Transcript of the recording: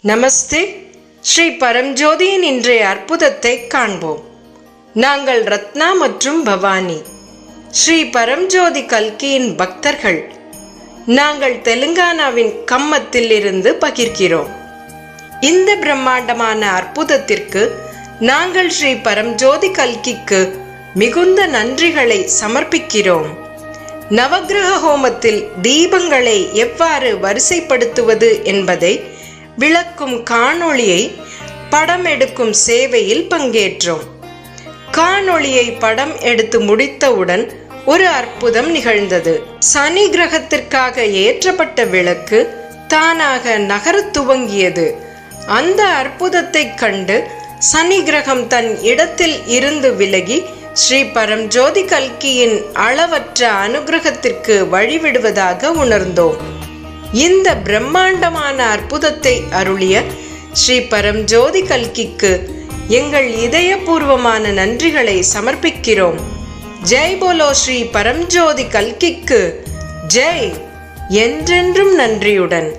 நமஸ்தே. ஸ்ரீ பரம்ஜோதியின் இன்றைய அற்புதத்தை காண்போம். நாங்கள் ரத்னா மற்றும் பவானி, ஸ்ரீ பரம்ஜோதி கல்கியின் பக்தர்கள். நாங்கள் தெலுங்கானாவின் கம்மத்தில் இருந்து பகிர்கிறோம். இந்த பிரம்மாண்டமான அற்புதத்திற்கு நாங்கள் ஸ்ரீ பரம்ஜோதி கல்கிக்கு மிகுந்த நன்றிகளை சமர்ப்பிக்கிறோம். நவக்கிரக ஹோமத்தில் தீபங்களை எவ்வாறு வரிசைப்படுத்துவது என்பதை விளக்கும் காணொளியை படம் எடுக்கும் சேவையில் பங்கேற்றோம். காணொளியை படம் எடுத்து முடித்தவுடன் ஒரு அற்புதம் நிகழ்ந்தது. சனி கிரகத்திற்காக ஏற்றப்பட்ட விளக்கு தானாக நகரத் துவங்கியது. அந்த அற்புதத்தை கண்டு சனி கிரகம் தன் இடத்தில் இருந்து விலகி ஸ்ரீ பரம்ஜோதி கல்கியின் அளவற்ற அனுகிரகத்திற்கு வழிவிடுவதாக உணர்ந்தோம். இந்த பிரம்மாண்டமான அற்புதத்தை அருளிய ஸ்ரீ பரம்ஜோதி கல்கிக்கு எங்கள் இதயபூர்வமான நன்றிகளை சமர்ப்பிக்கிறோம். ஜெய் போலோ ஸ்ரீ பரம்ஜோதி கல்கிக்கு ஜெய். என்றென்றும் நன்றியுடன்.